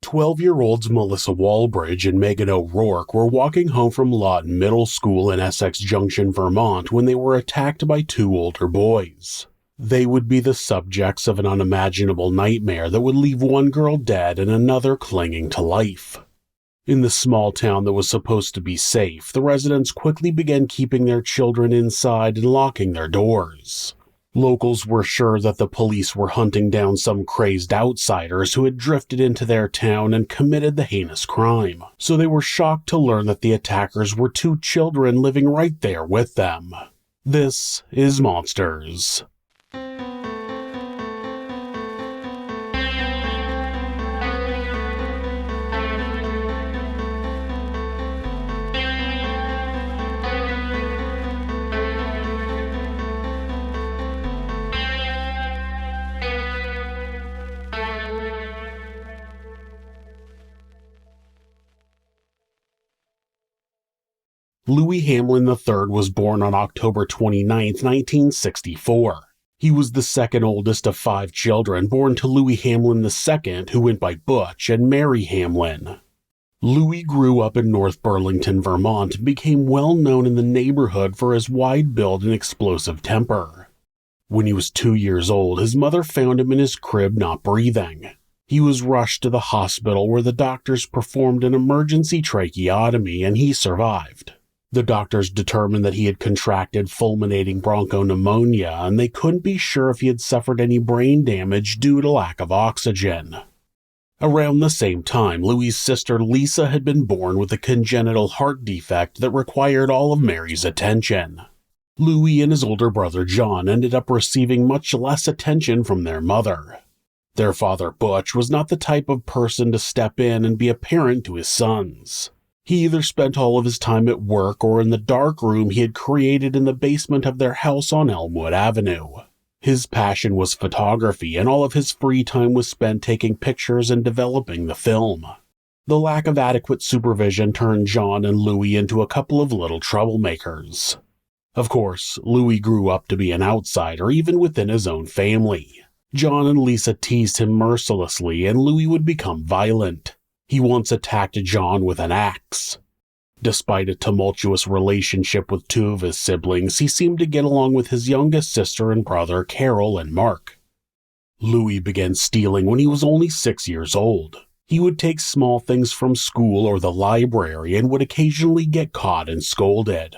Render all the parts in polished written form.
12-year-olds Melissa Walbridge and Meghan O'Rourke were walking home from Lawton Middle School in Essex Junction, Vermont, when they were attacked by two older boys. They would be the subjects of an unimaginable nightmare that would leave one girl dead and another clinging to life. In the small town that was supposed to be safe, the residents quickly began keeping their children inside and locking their doors. Locals were sure that the police were hunting down some crazed outsiders who had drifted into their town and committed the heinous crime, so they were shocked to learn that the attackers were two children living right there with them. This is Monsters. Louie Hamlin III was born on October 29, 1964. He was the second oldest of 5 children born to Louie Hamlin II, who went by Butch, and Mary Hamlin. Louie grew up in North Burlington, Vermont, and became well known in the neighborhood for his wide build and explosive temper. When he was 2 years old, his mother found him in his crib not breathing. He was rushed to the hospital where the doctors performed an emergency tracheotomy and he survived. The doctors determined that he had contracted fulminating bronchopneumonia, and they couldn't be sure if he had suffered any brain damage due to lack of oxygen. Around the same time, Louie's sister Lisa had been born with a congenital heart defect that required all of Mary's attention. Louie and his older brother John ended up receiving much less attention from their mother. Their father Butch was not the type of person to step in and be a parent to his sons. He either spent all of his time at work or in the dark room he had created in the basement of their house on Elmwood Avenue. His passion was photography, and all of his free time was spent taking pictures and developing the film. The lack of adequate supervision turned John and Louie into a couple of little troublemakers. Of course, Louie grew up to be an outsider even within his own family. John and Lisa teased him mercilessly, and Louie would become violent. He once attacked John with an axe. Despite a tumultuous relationship with 2 of his siblings, he seemed to get along with his youngest sister and brother, Carol and Mark. Louie began stealing when he was only 6 years old. He would take small things from school or the library and would occasionally get caught and scolded.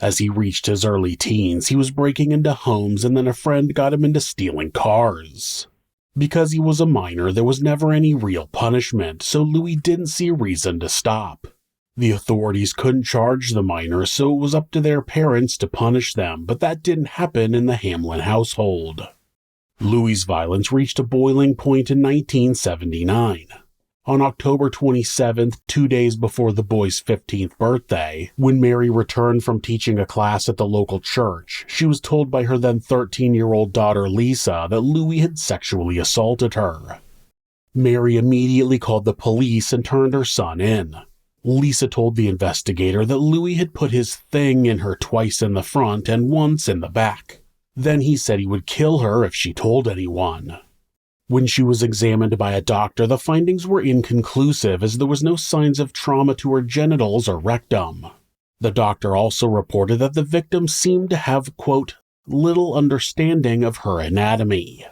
As he reached his early teens, he was breaking into homes, and then a friend got him into stealing cars. Because he was a minor, there was never any real punishment, so Louie didn't see reason to stop. The authorities couldn't charge the minors, so it was up to their parents to punish them, but that didn't happen in the Hamlin household. Louie's violence reached a boiling point in 1979. On October 27th, 2 days before the boy's 15th birthday, when Mary returned from teaching a class at the local church, she was told by her then 13-year-old daughter Lisa that Louie had sexually assaulted her. Mary immediately called the police and turned her son in. Lisa told the investigator that Louie had put his thing in her twice in the front and once in the back. Then he said he would kill her if she told anyone. When she was examined by a doctor, the findings were inconclusive as there was no signs of trauma to her genitals or rectum. The doctor also reported that the victim seemed to have, quote, little understanding of her anatomy.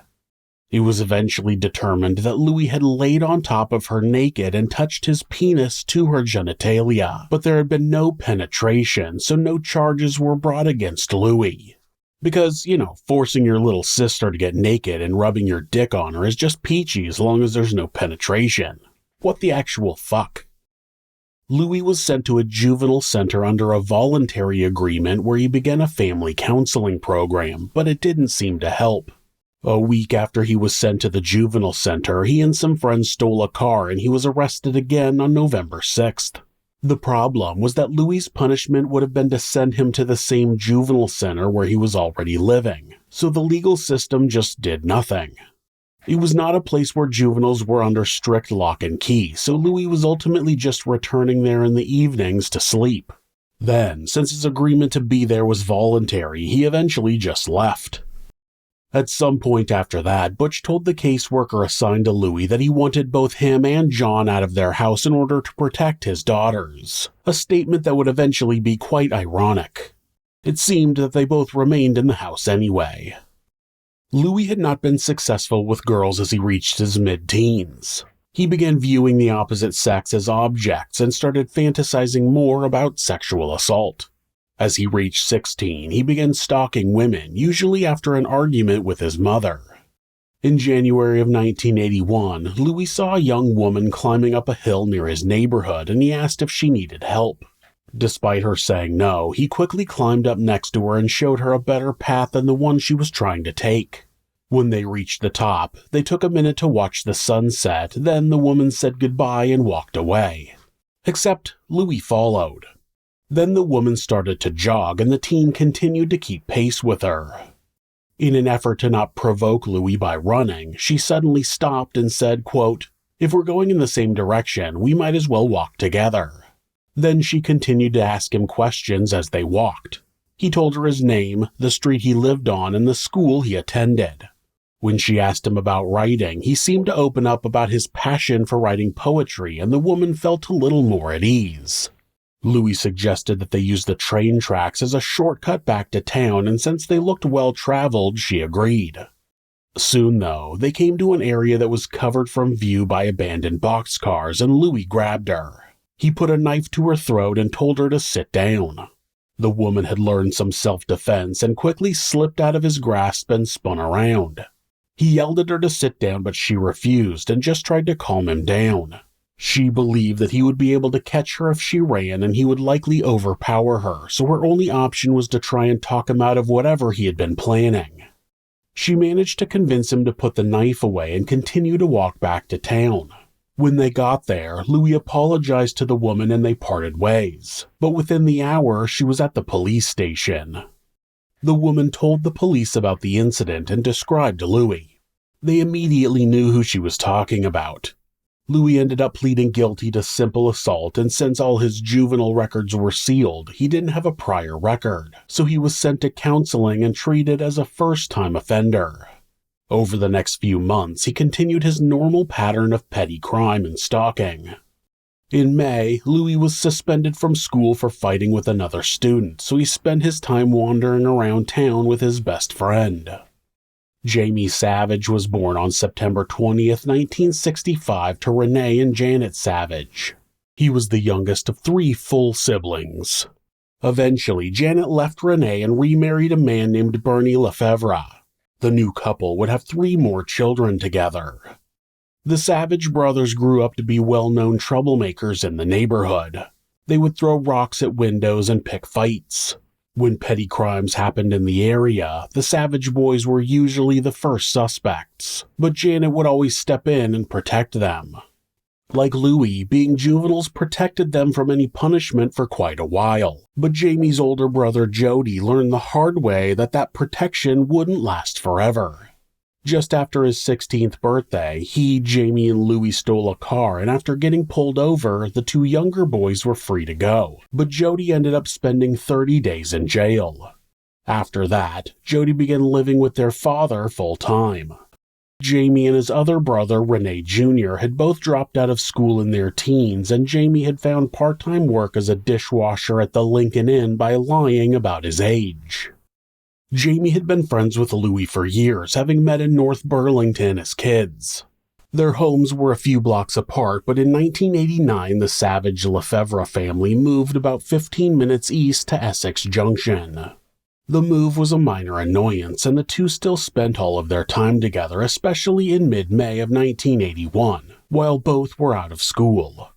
It was eventually determined that Louie had laid on top of her naked and touched his penis to her genitalia, but there had been no penetration, so no charges were brought against Louie. Because, forcing your little sister to get naked and rubbing your dick on her is just peachy as long as there's no penetration. What the actual fuck? Louie was sent to a juvenile center under a voluntary agreement where he began a family counseling program, but it didn't seem to help. A week after he was sent to the juvenile center, he and some friends stole a car and he was arrested again on November 6th. The problem was that Louie's punishment would have been to send him to the same juvenile center where he was already living, so the legal system just did nothing. It was not a place where juveniles were under strict lock and key, so Louie was ultimately just returning there in the evenings to sleep. Then, since his agreement to be there was voluntary, he eventually just left. At some point after that, Butch told the caseworker assigned to Louie that he wanted both him and John out of their house in order to protect his daughters, a statement that would eventually be quite ironic. It seemed that they both remained in the house anyway. Louie had not been successful with girls as he reached his mid-teens. He began viewing the opposite sex as objects and started fantasizing more about sexual assault. As he reached 16, he began stalking women, usually after an argument with his mother. In January of 1981, Louie saw a young woman climbing up a hill near his neighborhood and he asked if she needed help. Despite her saying no, he quickly climbed up next to her and showed her a better path than the one she was trying to take. When they reached the top, they took a minute to watch the sunset, then the woman said goodbye and walked away. Except Louie followed. Then the woman started to jog and the teen continued to keep pace with her. In an effort to not provoke Louie by running, she suddenly stopped and said, quote, "If we're going in the same direction, we might as well walk together." Then she continued to ask him questions as they walked. He told her his name, the street he lived on, and the school he attended. When she asked him about writing, he seemed to open up about his passion for writing poetry, and the woman felt a little more at ease. Louie suggested that they use the train tracks as a shortcut back to town, and since they looked well-traveled, she agreed. Soon, though, they came to an area that was covered from view by abandoned boxcars, and Louie grabbed her. He put a knife to her throat and told her to sit down. The woman had learned some self-defense and quickly slipped out of his grasp and spun around. He yelled at her to sit down, but she refused and just tried to calm him down. She believed that he would be able to catch her if she ran and he would likely overpower her, so her only option was to try and talk him out of whatever he had been planning. She managed to convince him to put the knife away and continue to walk back to town. When they got there, Louie apologized to the woman and they parted ways, but within the hour she was at the police station. The woman told the police about the incident and described Louie. They immediately knew who she was talking about. Louie ended up pleading guilty to simple assault, and since all his juvenile records were sealed, he didn't have a prior record, so he was sent to counseling and treated as a first-time offender. Over the next few months, he continued his normal pattern of petty crime and stalking. In May, Louie was suspended from school for fighting with another student, so he spent his time wandering around town with his best friend. Jamie Savage was born on September 20th, 1965 to Renee and Janet Savage. He was the youngest of 3 full siblings. Eventually, Janet left Renee and remarried a man named Bernie Lefevre. The new couple would have 3 more children together. The Savage brothers grew up to be well-known troublemakers in the neighborhood. They would throw rocks at windows and pick fights. When petty crimes happened in the area, the Savage boys were usually the first suspects, but Janet would always step in and protect them. Like Louie, being juveniles protected them from any punishment for quite a while, but Jamie's older brother Jody learned the hard way that protection wouldn't last forever. Just after his 16th birthday, he, Jamie, and Louie stole a car, and after getting pulled over, the 2 younger boys were free to go, but Jody ended up spending 30 days in jail. After that, Jody began living with their father full-time. Jamie and his other brother, Renee Jr., had both dropped out of school in their teens, and Jamie had found part-time work as a dishwasher at the Lincoln Inn by lying about his age. Jamie had been friends with Louie for years, having met in North Burlington as kids. Their homes were a few blocks apart, but in 1989 the Savage Lefevre family moved about 15 minutes east to Essex Junction. The move was a minor annoyance, and the 2 still spent all of their time together, especially in mid-May of 1981, while both were out of school.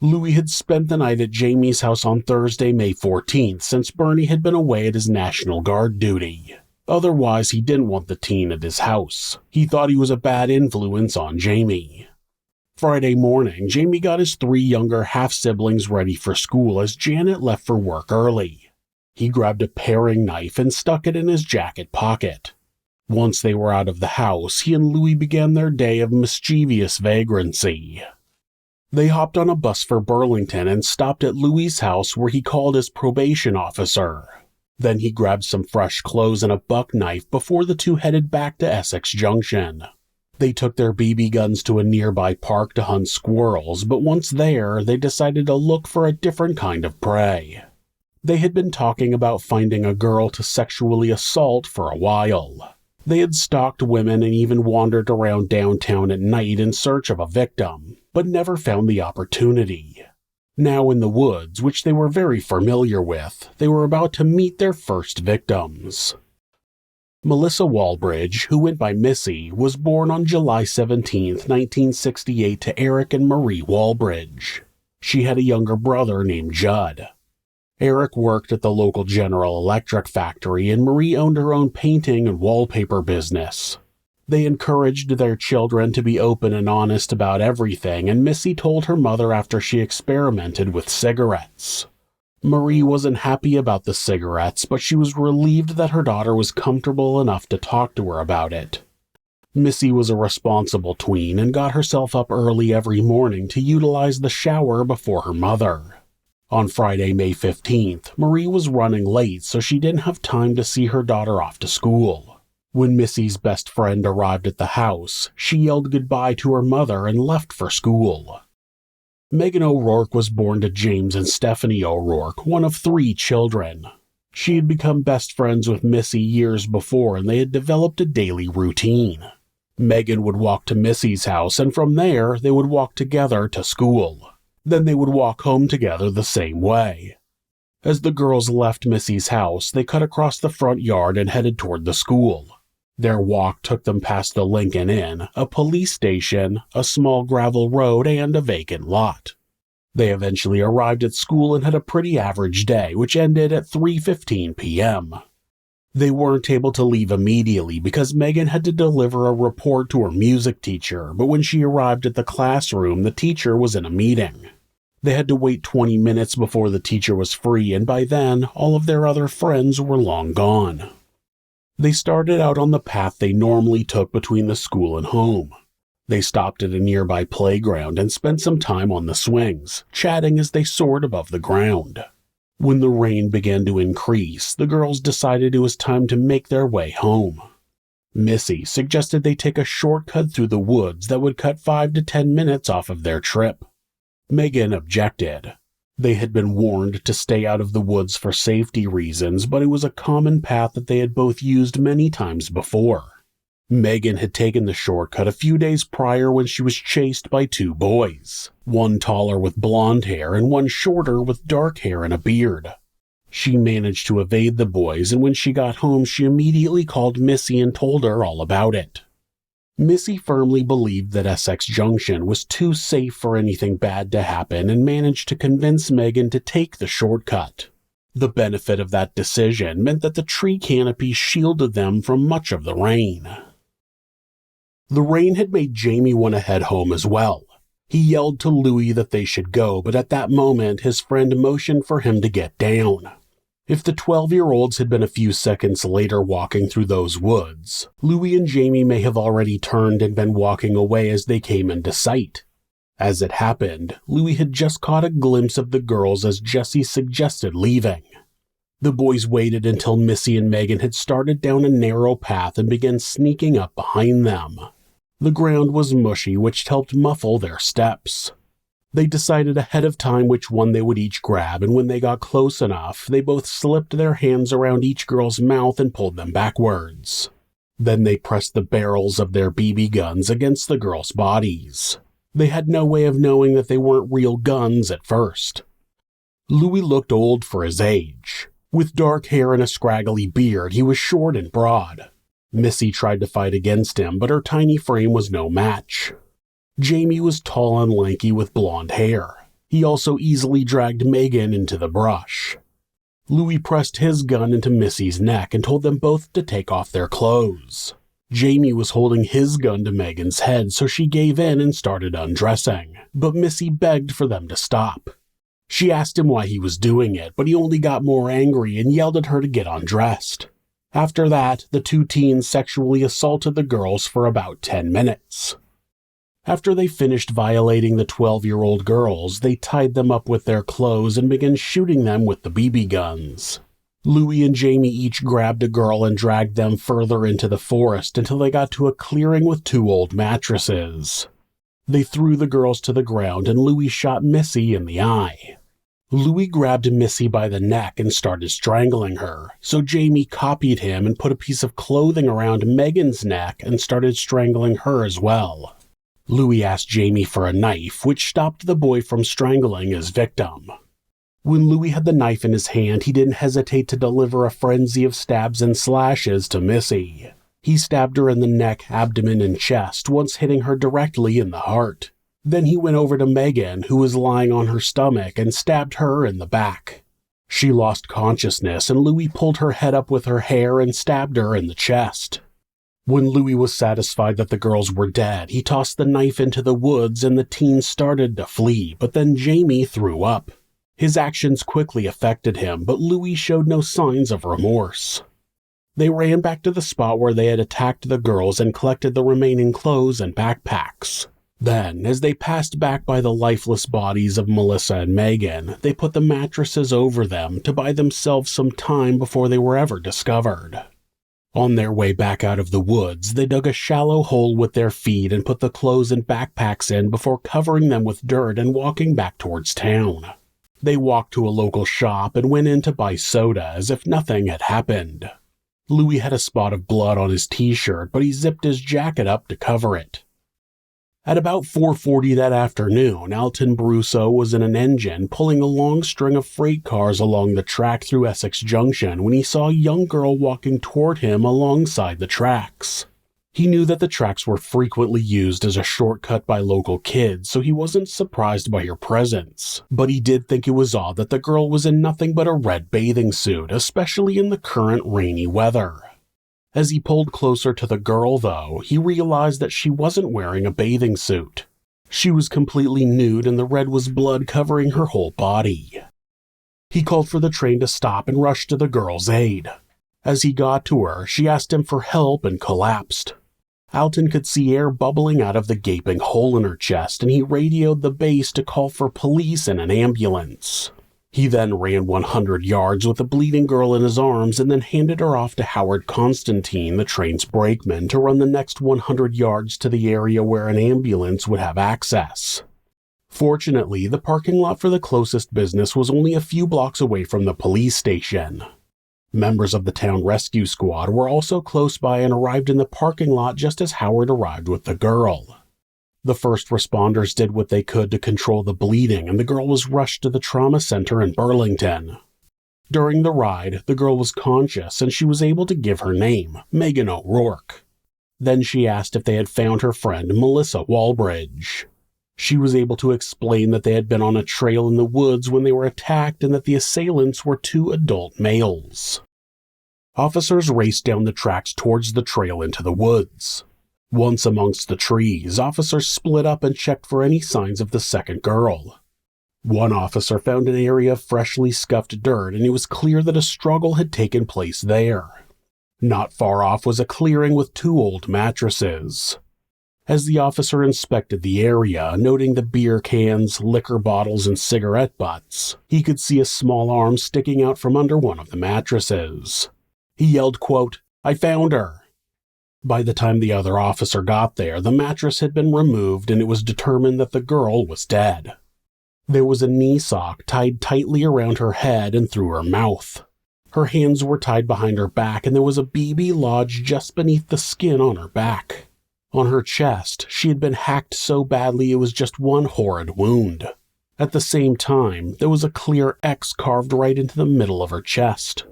Louie had spent the night at Jamie's house on Thursday, May 14th, since Bernie had been away at his National Guard duty. Otherwise, he didn't want the teen at his house. He thought he was a bad influence on Jamie. Friday morning, Jamie got his 3 younger half-siblings ready for school as Janet left for work early. He grabbed a paring knife and stuck it in his jacket pocket. Once they were out of the house, he and Louie began their day of mischievous vagrancy. They hopped on a bus for Burlington and stopped at Louie's house where he called his probation officer. Then he grabbed some fresh clothes and a buck knife before the two headed back to Essex Junction. They took their BB guns to a nearby park to hunt squirrels, but once there, they decided to look for a different kind of prey. They had been talking about finding a girl to sexually assault for a while. They had stalked women and even wandered around downtown at night in search of a victim, but never found the opportunity. Now in the woods, which they were very familiar with, they were about to meet their first victims. Melissa Walbridge, who went by Missy, was born on July 17, 1968 to Eric and Marie Walbridge. She had a younger brother named Judd. Eric worked at the local General Electric factory and Marie owned her own painting and wallpaper business. They encouraged their children to be open and honest about everything, and Missy told her mother after she experimented with cigarettes. Marie wasn't happy about the cigarettes, but she was relieved that her daughter was comfortable enough to talk to her about it. Missy was a responsible tween and got herself up early every morning to utilize the shower before her mother. On Friday, May 15th, Marie was running late, so she didn't have time to see her daughter off to school. When Missy's best friend arrived at the house, she yelled goodbye to her mother and left for school. Meghan O'Rourke was born to James and Stephanie O'Rourke, one of 3 children. She had become best friends with Missy years before, and they had developed a daily routine. Meghan would walk to Missy's house, and from there, they would walk together to school. Then they would walk home together the same way. As the girls left Missy's house, they cut across the front yard and headed toward the school. Their walk took them past the Lincoln Inn, a police station, a small gravel road, and a vacant lot. They eventually arrived at school and had a pretty average day, which ended at 3:15 p.m. They weren't able to leave immediately because Meghan had to deliver a report to her music teacher, but when she arrived at the classroom, the teacher was in a meeting. They had to wait 20 minutes before the teacher was free, and by then, all of their other friends were long gone. They started out on the path they normally took between the school and home. They stopped at a nearby playground and spent some time on the swings, chatting as they soared above the ground. When the rain began to increase, the girls decided it was time to make their way home. Missy suggested they take a shortcut through the woods that would cut 5 to 10 minutes off of their trip. Meghan objected. They had been warned to stay out of the woods for safety reasons, but it was a common path that they had both used many times before. Meghan had taken the shortcut a few days prior when she was chased by 2 boys, one taller with blonde hair and one shorter with dark hair and a beard. She managed to evade the boys, and when she got home, she immediately called Missy and told her all about it. Missy firmly believed that Essex Junction was too safe for anything bad to happen and managed to convince Meghan to take the shortcut. The benefit of that decision meant that the tree canopy shielded them from much of the rain. The rain had made Jamie want to head home as well. He yelled to Louie that they should go, but at that moment his friend motioned for him to get down. If the 12-year-olds had been a few seconds later walking through those woods, Louie and Jamie may have already turned and been walking away as they came into sight. As it happened, Louie had just caught a glimpse of the girls as Jessie suggested leaving. The boys waited until Missy and Meghan had started down a narrow path and began sneaking up behind them. The ground was mushy, which helped muffle their steps. They decided ahead of time which one they would each grab, and when they got close enough, they both slipped their hands around each girl's mouth and pulled them backwards. Then they pressed the barrels of their BB guns against the girls' bodies. They had no way of knowing that they weren't real guns at first. Louie looked old for his age. With dark hair and a scraggly beard, he was short and broad. Missy tried to fight against him, but her tiny frame was no match. Jamie was tall and lanky with blonde hair. He also easily dragged Meghan into the brush. Louie pressed his gun into Missy's neck and told them both to take off their clothes. Jamie was holding his gun to Meghan's head, so she gave in and started undressing, but Missy begged for them to stop. She asked him why he was doing it, but he only got more angry and yelled at her to get undressed. After that, the 2 teens sexually assaulted the girls for about 10 minutes. After they finished violating the 12-year-old girls, they tied them up with their clothes and began shooting them with the BB guns. Louie and Jamie each grabbed a girl and dragged them further into the forest until they got to a clearing with 2 old mattresses. They threw the girls to the ground and Louie shot Missy in the eye. Louie grabbed Missy by the neck and started strangling her, so Jamie copied him and put a piece of clothing around Meghan's neck and started strangling her as well. Louie asked Jamie for a knife, which stopped the boy from strangling his victim. When Louie had the knife in his hand, he didn't hesitate to deliver a frenzy of stabs and slashes to Missy. He stabbed her in the neck, abdomen, and chest, once hitting her directly in the heart. Then he went over to Meghan, who was lying on her stomach, and stabbed her in the back. She lost consciousness, and Louie pulled her head up with her hair and stabbed her in the chest. When Louie was satisfied that the girls were dead, he tossed the knife into the woods and the teens started to flee, but then Jamie threw up. His actions quickly affected him, but Louie showed no signs of remorse. They ran back to the spot where they had attacked the girls and collected the remaining clothes and backpacks. Then, as they passed back by the lifeless bodies of Melissa and Meghan, they put the mattresses over them to buy themselves some time before they were ever discovered. On their way back out of the woods, they dug a shallow hole with their feet and put the clothes and backpacks in before covering them with dirt and walking back towards town. They walked to a local shop and went in to buy soda as if nothing had happened. Louie had a spot of blood on his t-shirt, but he zipped his jacket up to cover it. At about 4:40 that afternoon, Alton Brusso was in an engine pulling a long string of freight cars along the track through Essex Junction when he saw a young girl walking toward him alongside the tracks. He knew that the tracks were frequently used as a shortcut by local kids, so he wasn't surprised by her presence. But he did think it was odd that the girl was in nothing but a red bathing suit, especially in the current rainy weather. As he pulled closer to the girl, though, he realized that she wasn't wearing a bathing suit. She was completely nude and the red was blood covering her whole body. He called for the train to stop and rushed to the girl's aid. As he got to her, she asked him for help and collapsed. Alton could see air bubbling out of the gaping hole in her chest, and he radioed the base to call for police and an ambulance. He then ran 100 yards with the bleeding girl in his arms and then handed her off to Howard Constantine, the train's brakeman, to run the next 100 yards to the area where an ambulance would have access. Fortunately, the parking lot for the closest business was only a few blocks away from the police station. Members of the town rescue squad were also close by and arrived in the parking lot just as Howard arrived with the girl. The first responders did what they could to control the bleeding, and the girl was rushed to the trauma center in Burlington. During the ride, the girl was conscious and she was able to give her name, Meghan O'Rourke. Then she asked if they had found her friend Melissa Walbridge. She was able to explain that they had been on a trail in the woods when they were attacked and that the assailants were 2 adult males. Officers raced down the tracks towards the trail into the woods. Once amongst the trees, officers split up and checked for any signs of the second girl. One officer found an area of freshly scuffed dirt, and it was clear that a struggle had taken place there. Not far off was a clearing with 2 old mattresses. As the officer inspected the area, noting the beer cans, liquor bottles, and cigarette butts, he could see a small arm sticking out from under one of the mattresses. He yelled, quote, "I found her." By the time the other officer got there, the mattress had been removed and it was determined that the girl was dead. There was a knee sock tied tightly around her head and through her mouth. Her hands were tied behind her back and there was a BB lodged just beneath the skin on her back. On her chest, she had been hacked so badly it was just one horrid wound. At the same time, there was a clear X carved right into the middle of her chest.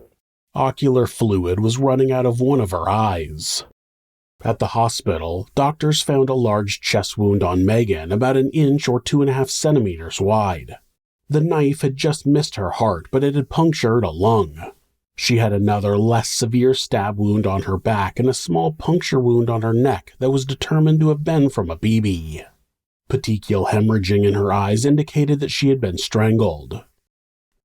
Ocular fluid was running out of one of her eyes. At the hospital, doctors found a large chest wound on Meghan, about 1 inch or 2.5 centimeters wide. The knife had just missed her heart, but it had punctured a lung. She had another, less severe stab wound on her back and a small puncture wound on her neck that was determined to have been from a BB. Petechial hemorrhaging in her eyes indicated that she had been strangled.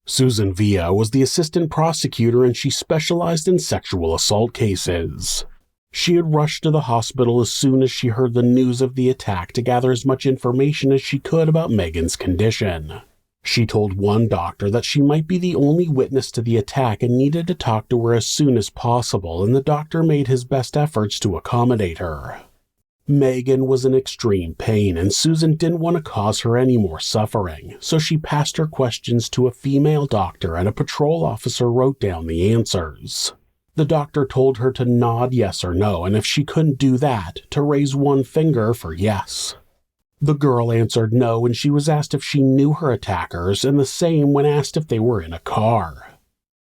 Susan Villa was the assistant prosecutor and she specialized in sexual assault cases. She had rushed to the hospital as soon as she heard the news of the attack to gather as much information as she could about Meghan's condition. She told one doctor that she might be the only witness to the attack and needed to talk to her as soon as possible, and the doctor made his best efforts to accommodate her. Meghan was in extreme pain, and Susan didn't want to cause her any more suffering, so she passed her questions to a female doctor, and a patrol officer wrote down the answers. The doctor told her to nod yes or no, and if she couldn't do that, to raise one finger for yes. The girl answered no, and she was asked if she knew her attackers, and the same when asked if they were in a car.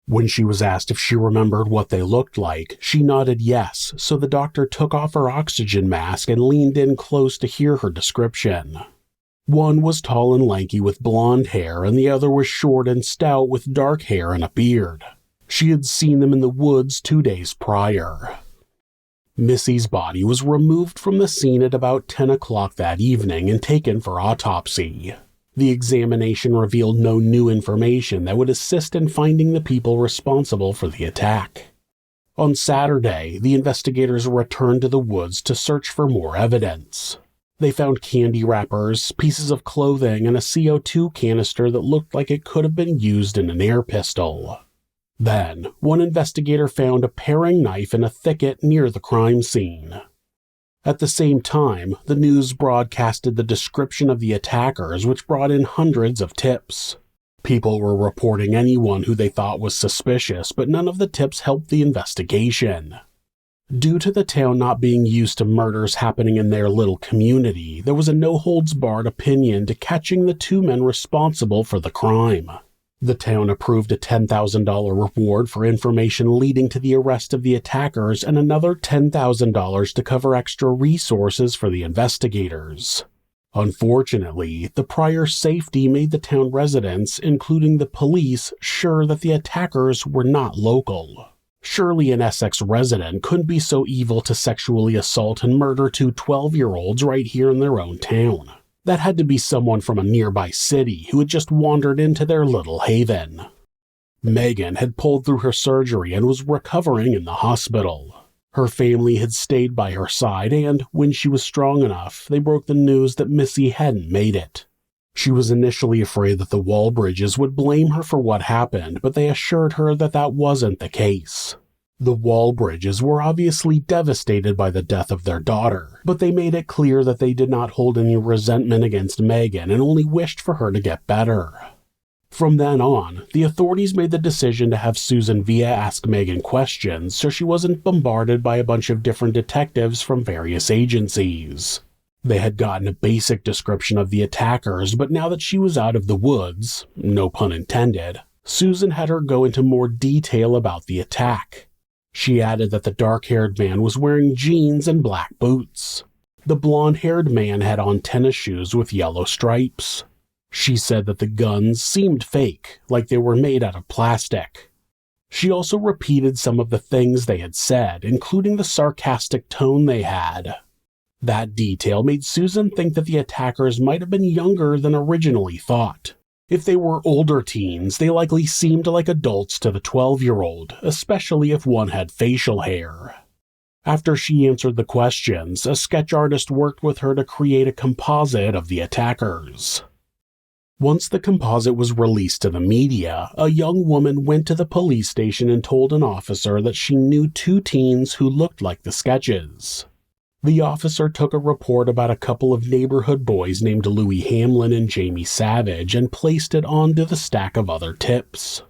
When she was asked if she remembered what they looked like, she nodded yes, so the doctor took off her oxygen mask and leaned in close to hear her description. One was tall and lanky with blonde hair, and the other was short and stout with dark hair and a beard. She had seen them in the woods 2 days prior. Missy's body was removed from the scene at about 10 o'clock that evening and taken for autopsy. The examination revealed no new information that would assist in finding the people responsible for the attack. On Saturday, the investigators returned to the woods to search for more evidence. They found candy wrappers, pieces of clothing, and a CO2 canister that looked like it could have been used in an air pistol. Then, one investigator found a paring knife in a thicket near the crime scene. At the same time, the news broadcasted the description of the attackers, which brought in hundreds of tips. People were reporting anyone who they thought was suspicious, but none of the tips helped the investigation. Due to the town not being used to murders happening in their little community, there was a no-holds-barred opinion to catching the two men responsible for the crime. The town approved a $10,000 reward for information leading to the arrest of the attackers and another $10,000 to cover extra resources for the investigators. Unfortunately, the prior safety made the town residents, including the police, sure that the attackers were not local. Surely an Essex resident couldn't be so evil to sexually assault and murder two 12-year-olds right here in their own town. That had to be someone from a nearby city who had just wandered into their little haven. Meghan had pulled through her surgery and was recovering in the hospital. Her family had stayed by her side and, when she was strong enough, they broke the news that Missy hadn't made it. She was initially afraid that the Walbridges would blame her for what happened, but they assured her that that wasn't the case. The Walbridges were obviously devastated by the death of their daughter, but they made it clear that they did not hold any resentment against Meghan and only wished for her to get better. From then on, the authorities made the decision to have Susan Via ask Meghan questions so she wasn't bombarded by a bunch of different detectives from various agencies. They had gotten a basic description of the attackers, but now that she was out of the woods, no pun intended, Susan had her go into more detail about the attack. She added that the dark-haired man was wearing jeans and black boots. The blonde-haired man had on tennis shoes with yellow stripes. She said that the guns seemed fake, like they were made out of plastic. She also repeated some of the things they had said, including the sarcastic tone they had. That detail made Susan think that the attackers might have been younger than originally thought. If they were older teens, they likely seemed like adults to the 12-year-old, especially if one had facial hair. After she answered the questions, a sketch artist worked with her to create a composite of the attackers. Once the composite was released to the media, a young woman went to the police station and told an officer that she knew two teens who looked like the sketches. The officer took a report about a couple of neighborhood boys named Louie Hamlin and Jamie Savage and placed it onto the stack of other tips.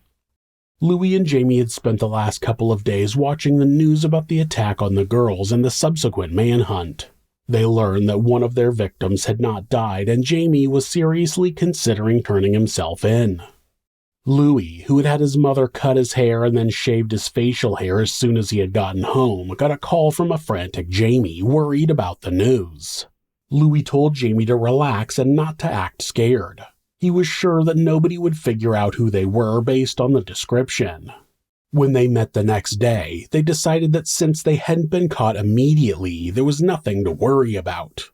Louie and Jamie had spent the last couple of days watching the news about the attack on the girls and the subsequent manhunt. They learned that one of their victims had not died and Jamie was seriously considering turning himself in. Louie, who had had his mother cut his hair and then shaved his facial hair as soon as he had gotten home, got a call from a frantic Jamie, worried about the news. Louie told Jamie to relax and not to act scared. He was sure that nobody would figure out who they were based on the description. When they met the next day, they decided that since they hadn't been caught immediately, there was nothing to worry about.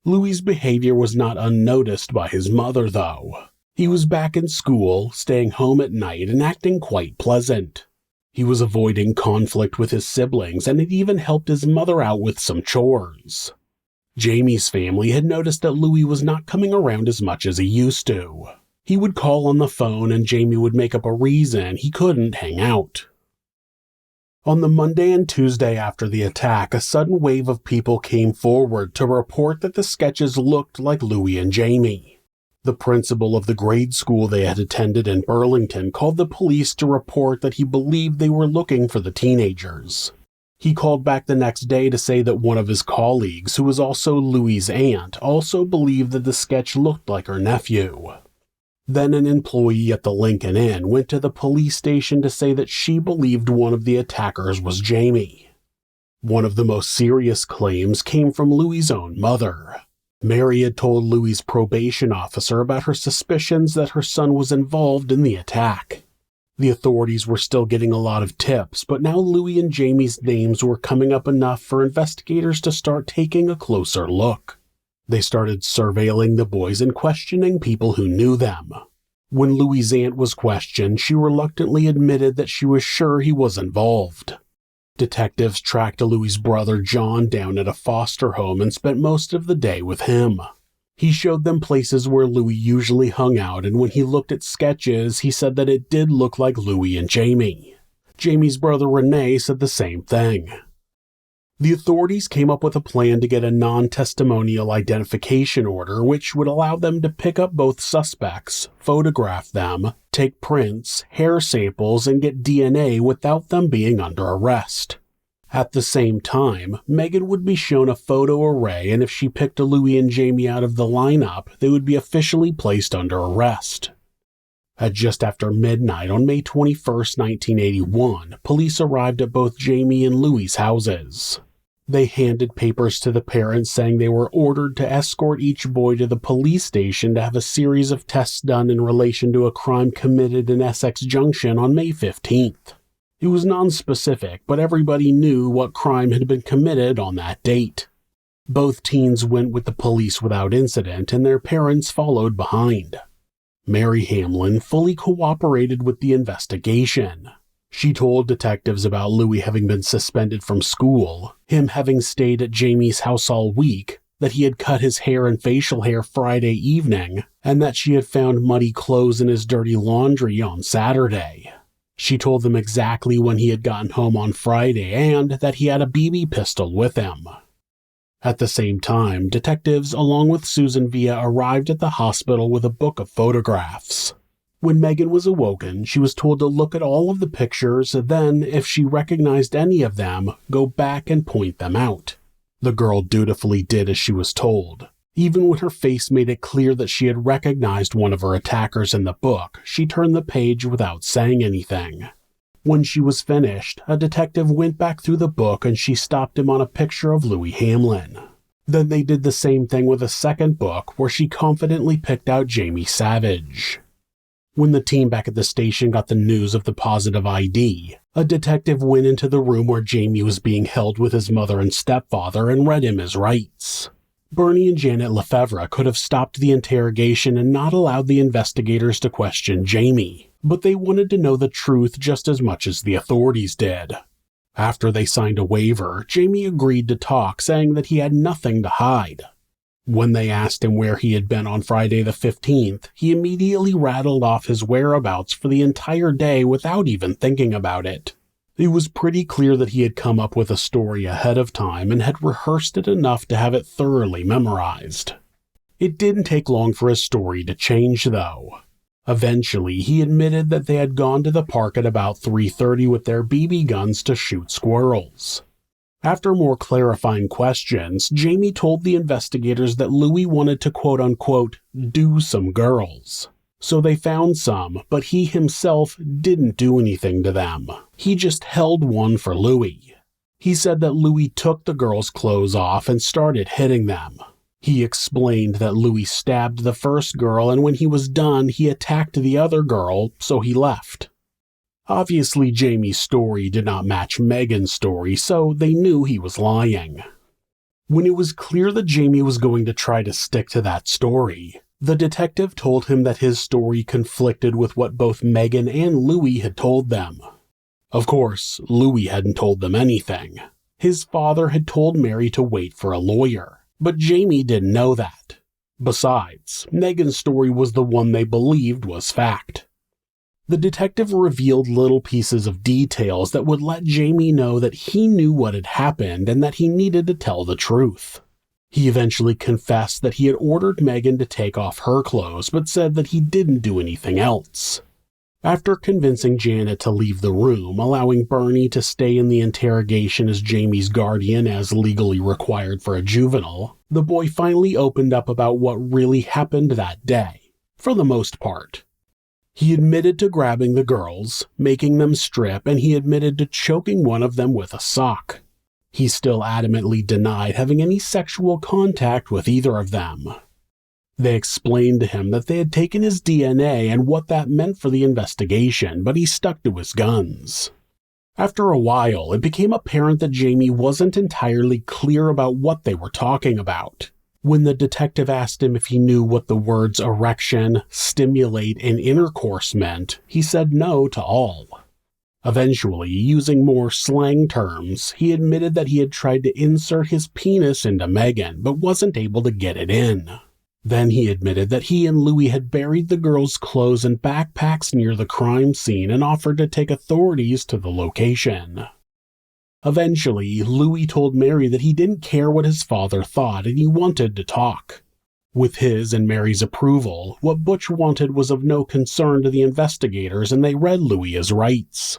Louie's behavior was not unnoticed by his mother, though. He was back in school, staying home at night, and acting quite pleasant. He was avoiding conflict with his siblings and had even helped his mother out with some chores. Jamie's family had noticed that Louie was not coming around as much as he used to. He would call on the phone and Jamie would make up a reason he couldn't hang out. On the Monday and Tuesday after the attack, a sudden wave of people came forward to report that the sketches looked like Louie and Jamie. The principal of the grade school they had attended in Burlington called the police to report that he believed they were looking for the teenagers. He called back the next day to say that one of his colleagues, who was also Louie's aunt, also believed that the sketch looked like her nephew. Then an employee at the Lincoln Inn went to the police station to say that she believed one of the attackers was Jamie. One of the most serious claims came from Louie's own mother. Mary had told Louie's probation officer about her suspicions that her son was involved in the attack. The authorities were still getting a lot of tips, but now Louie and Jamie's names were coming up enough for investigators to start taking a closer look. They started surveilling the boys and questioning people who knew them. When Louie's aunt was questioned, she reluctantly admitted that she was sure he was involved. Detectives tracked Louie's brother John down at a foster home and spent most of the day with him. He showed them places where Louie usually hung out, and when he looked at sketches, he said that it did look like Louie and Jamie. Jamie's brother Renee said the same thing. The authorities came up with a plan to get a non-testimonial identification order, which would allow them to pick up both suspects, photograph them, take prints, hair samples, and get DNA without them being under arrest. At the same time, Meghan would be shown a photo array, and if she picked Louie and Jamie out of the lineup, they would be officially placed under arrest. At just after midnight on May 21, 1981, police arrived at both Jamie and Louie's houses. They handed papers to the parents saying they were ordered to escort each boy to the police station to have a series of tests done in relation to a crime committed in Essex Junction on May 15th. It was nonspecific, but everybody knew what crime had been committed on that date. Both teens went with the police without incident, and their parents followed behind. Mary Hamlin fully cooperated with the investigation. She told detectives about Louie having been suspended from school, him having stayed at Jamie's house all week, that he had cut his hair and facial hair Friday evening, and that she had found muddy clothes in his dirty laundry on Saturday. She told them exactly when he had gotten home on Friday and that he had a BB pistol with him. At the same time, detectives, along with Susan Villa, arrived at the hospital with a book of photographs. When Meghan was awoken, she was told to look at all of the pictures, then, if she recognized any of them, go back and point them out. The girl dutifully did as she was told. Even when her face made it clear that she had recognized one of her attackers in the book, she turned the page without saying anything. When she was finished, a detective went back through the book and she stopped him on a picture of Louie Hamlin. Then they did the same thing with a second book where she confidently picked out Jamie Savage. When the team back at the station got the news of the positive ID, a detective went into the room where Jamie was being held with his mother and stepfather and read him his rights. Bernie and Janet Lefevre could have stopped the interrogation and not allowed the investigators to question Jamie, but they wanted to know the truth just as much as the authorities did. After they signed a waiver, Jamie agreed to talk, saying that he had nothing to hide. When they asked him where he had been on Friday the 15th, he immediately rattled off his whereabouts for the entire day without even thinking about it. It was pretty clear that he had come up with a story ahead of time and had rehearsed it enough to have it thoroughly memorized. It didn't take long for his story to change, though. Eventually, he admitted that they had gone to the park at about 3:30 with their BB guns to shoot squirrels. After more clarifying questions, Jamie told the investigators that Louie wanted to quote-unquote do some girls. So they found some, but he himself didn't do anything to them. He just held one for Louie. He said that Louie took the girls' clothes off and started hitting them. He explained that Louie stabbed the first girl, and when he was done, he attacked the other girl, so he left. Obviously, Jamie's story did not match Meghan's story, so they knew he was lying. When it was clear that Jamie was going to try to stick to that story, the detective told him that his story conflicted with what both Meghan and Louie had told them. Of course, Louie hadn't told them anything. His father had told Mary to wait for a lawyer, but Jamie didn't know that. Besides, Meghan's story was the one they believed was fact. The detective revealed little pieces of details that would let Jamie know that he knew what had happened and that he needed to tell the truth. He eventually confessed that he had ordered Meghan to take off her clothes, but said that he didn't do anything else. After convincing Janet to leave the room, allowing Bernie to stay in the interrogation as Jamie's guardian as legally required for a juvenile, the boy finally opened up about what really happened that day, for the most part. He admitted to grabbing the girls, making them strip, and he admitted to choking one of them with a sock. He still adamantly denied having any sexual contact with either of them. They explained to him that they had taken his DNA and what that meant for the investigation, but he stuck to his guns. After a while, it became apparent that Jamie wasn't entirely clear about what they were talking about. When the detective asked him if he knew what the words erection, stimulate, and intercourse meant, he said no to all. Eventually, using more slang terms, he admitted that he had tried to insert his penis into Meghan, but wasn't able to get it in. Then he admitted that he and Louie had buried the girls' clothes in backpacks near the crime scene and offered to take authorities to the location. Eventually, Louie told Mary that he didn't care what his father thought and he wanted to talk. With his and Mary's approval, what Butch wanted was of no concern to the investigators and they read Louie his rights.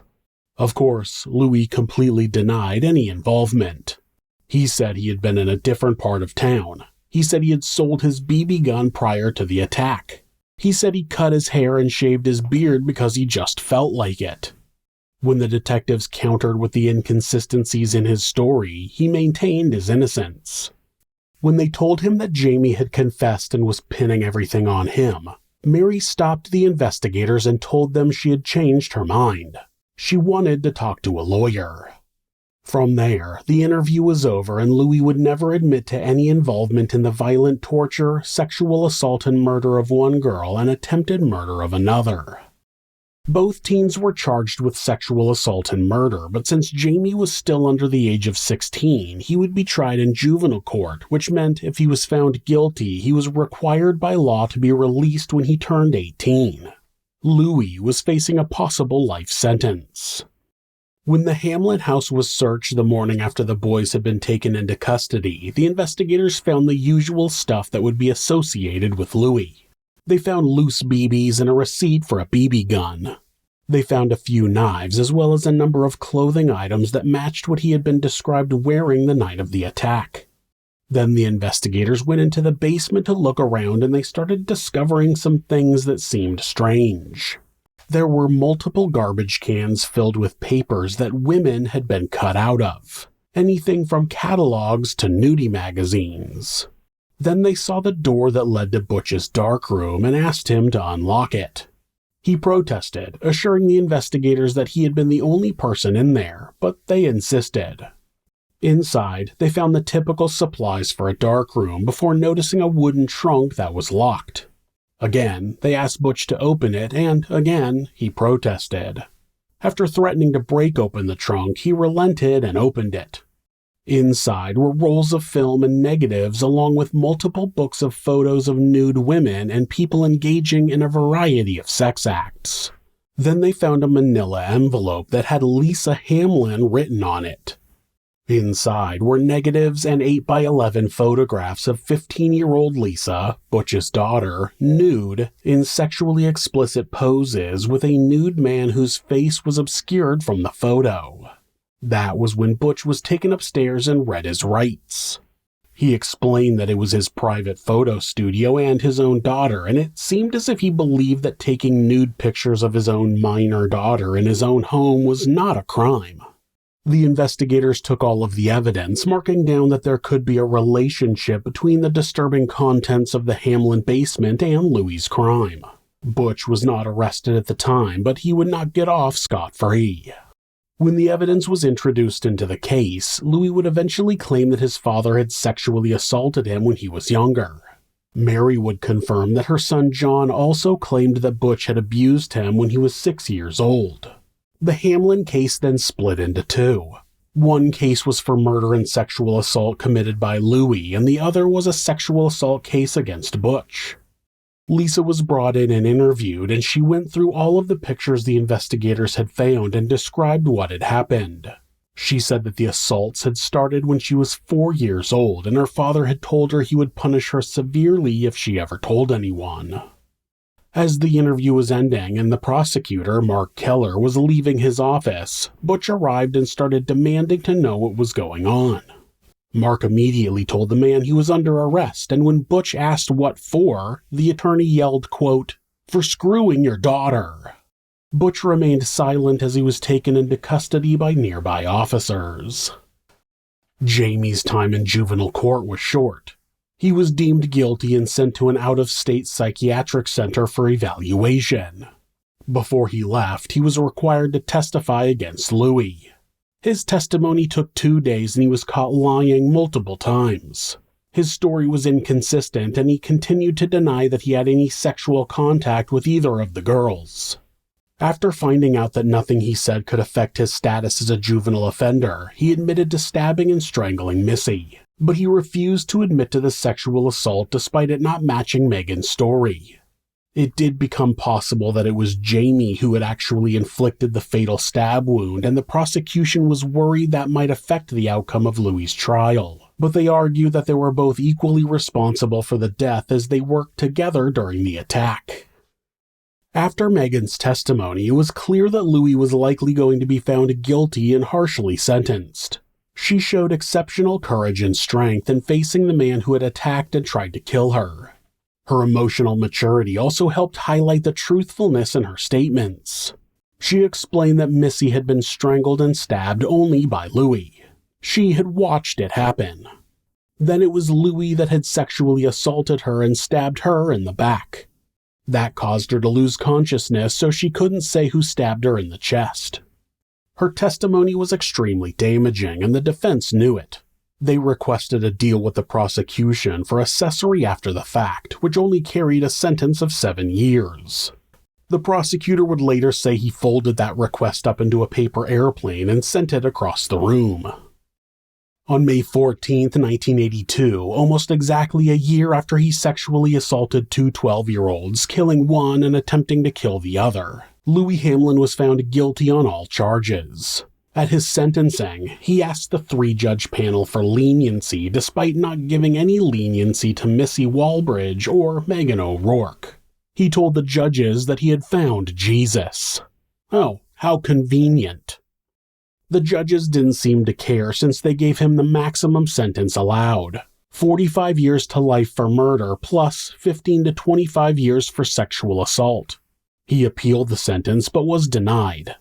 Of course, Louie completely denied any involvement. He said he had been in a different part of town. He said he had sold his BB gun prior to the attack. He said he cut his hair and shaved his beard because he just felt like it. When the detectives countered with the inconsistencies in his story, he maintained his innocence. When they told him that Jamie had confessed and was pinning everything on him, Mary stopped the investigators and told them she had changed her mind. She wanted to talk to a lawyer. From there, the interview was over and Louie would never admit to any involvement in the violent torture, sexual assault and murder of one girl and attempted murder of another. Both teens were charged with sexual assault and murder, but since Jamie was still under the age of 16, he would be tried in juvenile court, which meant if he was found guilty, he was required by law to be released when he turned 18. Louie was facing a possible life sentence. When the Hamlin house was searched the morning after the boys had been taken into custody, the investigators found the usual stuff that would be associated with Louie. They found loose BBs and a receipt for a BB gun. They found a few knives as well as a number of clothing items that matched what he had been described wearing the night of the attack. Then the investigators went into the basement to look around and they started discovering some things that seemed strange. There were multiple garbage cans filled with papers that women had been cut out of. Anything from catalogs to nudie magazines. Then they saw the door that led to Butch's darkroom and asked him to unlock it. He protested, assuring the investigators that he had been the only person in there, but they insisted. Inside, they found the typical supplies for a darkroom before noticing a wooden trunk that was locked. Again, they asked Butch to open it, and again, he protested. After threatening to break open the trunk, he relented and opened it. Inside were rolls of film and negatives along with multiple books of photos of nude women and people engaging in a variety of sex acts. Then they found a manila envelope that had Lisa Hamlin written on it. Inside were negatives and 8x11 photographs of 15-year-old Lisa, Butch's daughter, nude, in sexually explicit poses with a nude man whose face was obscured from the photo. That was when Butch was taken upstairs and read his rights. He explained that it was his private photo studio and his own daughter, and it seemed as if he believed that taking nude pictures of his own minor daughter in his own home was not a crime. The investigators took all of the evidence, marking down that there could be a relationship between the disturbing contents of the Hamlin basement and Louie's crime. Butch was not arrested at the time, but he would not get off scot-free. When the evidence was introduced into the case, Louie would eventually claim that his father had sexually assaulted him when he was younger. Mary would confirm that her son John also claimed that Butch had abused him when he was 6 years old. The Hamlin case then split into two. One case was for murder and sexual assault committed by Louie, and the other was a sexual assault case against Butch. Lisa was brought in and interviewed, and she went through all of the pictures the investigators had found and described what had happened. She said that the assaults had started when she was 4 years old, and her father had told her he would punish her severely if she ever told anyone. As the interview was ending and the prosecutor, Mark Keller, was leaving his office, Butch arrived and started demanding to know what was going on. Mark immediately told the man he was under arrest, and when Butch asked what for, the attorney yelled, quote, "For screwing your daughter." Butch remained silent as he was taken into custody by nearby officers. Jamie's time in juvenile court was short. He was deemed guilty and sent to an out-of-state psychiatric center for evaluation. Before he left, he was required to testify against Louie. His testimony took 2 days and he was caught lying multiple times. His story was inconsistent and he continued to deny that he had any sexual contact with either of the girls. After finding out that nothing he said could affect his status as a juvenile offender, he admitted to stabbing and strangling Missy, but he refused to admit to the sexual assault despite it not matching Meghan's story. It did become possible that it was Jamie who had actually inflicted the fatal stab wound, and the prosecution was worried that might affect the outcome of Louie's trial, but they argued that they were both equally responsible for the death as they worked together during the attack. After Meghan's testimony, it was clear that Louie was likely going to be found guilty and harshly sentenced. She showed exceptional courage and strength in facing the man who had attacked and tried to kill her. Her emotional maturity also helped highlight the truthfulness in her statements. She explained that Missy had been strangled and stabbed only by Louie. She had watched it happen. Then it was Louie that had sexually assaulted her and stabbed her in the back. That caused her to lose consciousness, so she couldn't say who stabbed her in the chest. Her testimony was extremely damaging, and the defense knew it. They requested a deal with the prosecution for accessory after the fact, which only carried a sentence of 7 years. The prosecutor would later say he folded that request up into a paper airplane and sent it across the room. On May 14, 1982, almost exactly a year after he sexually assaulted 2 12-year-olds, killing one and attempting to kill the other, Louie Hamlin was found guilty on all charges. At his sentencing, he asked the 3-judge panel for leniency despite not giving any leniency to Missy Walbridge or Meghan O'Rourke. He told the judges that he had found Jesus. Oh, how convenient. The judges didn't seem to care since they gave him the maximum sentence allowed, 45 years to life for murder plus 15 to 25 years for sexual assault. He appealed the sentence but was denied.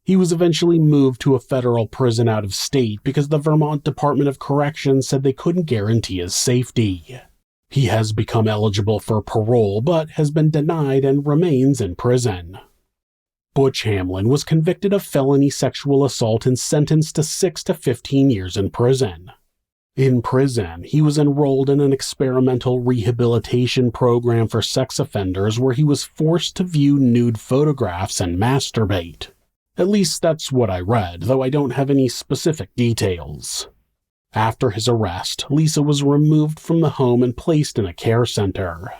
He was eventually moved to a federal prison out of state because the Vermont Department of Corrections said they couldn't guarantee his safety. He has become eligible for parole but has been denied and remains in prison. Butch Hamlin was convicted of felony sexual assault and sentenced to 6 to 15 years in prison. In prison, he was enrolled in an experimental rehabilitation program for sex offenders where he was forced to view nude photographs and masturbate. At least that's what I read, though I don't have any specific details. After his arrest, Lisa was removed from the home and placed in a care center.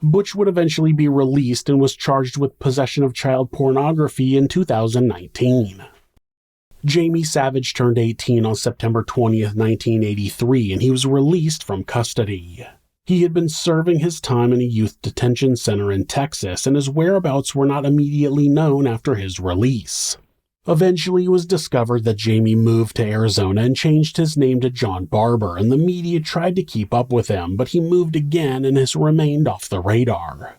Butch would eventually be released and was charged with possession of child pornography in 2019. Jamie Savage turned 18 on September 20th, 1983, and he was released from custody. He had been serving his time in a youth detention center in Texas, and his whereabouts were not immediately known after his release. Eventually, it was discovered that Jamie moved to Arizona and changed his name to John Barber, and the media tried to keep up with him, but he moved again and has remained off the radar.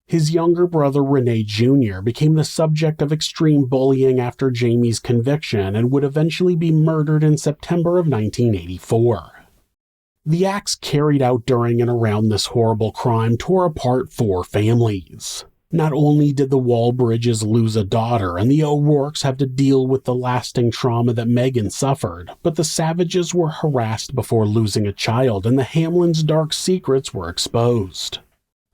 His younger brother Renee Jr. became the subject of extreme bullying after Jamie's conviction and would eventually be murdered in September of 1984. The acts carried out during and around this horrible crime tore apart 4 families. Not only did the Walbridges lose a daughter and the O'Rourkes have to deal with the lasting trauma that Meghan suffered, but the Savages were harassed before losing a child and the Hamlins' dark secrets were exposed.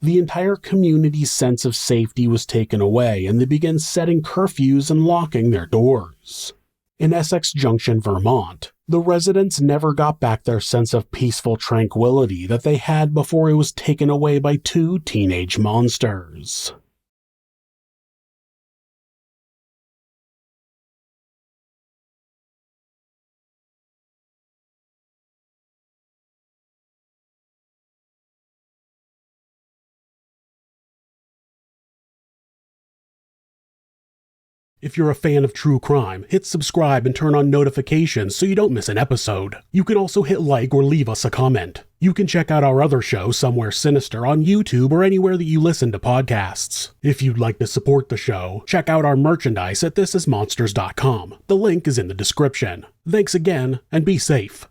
The entire community's sense of safety was taken away and they began setting curfews and locking their doors. In Essex Junction, Vermont, the residents never got back their sense of peaceful tranquility that they had before it was taken away by two teenage monsters. If you're a fan of true crime, hit subscribe and turn on notifications so you don't miss an episode. You can also hit like or leave us a comment. You can check out our other show, Somewhere Sinister, on YouTube or anywhere that you listen to podcasts. If you'd like to support the show, check out our merchandise at thisismonsters.com. The link is in the description. Thanks again, and be safe.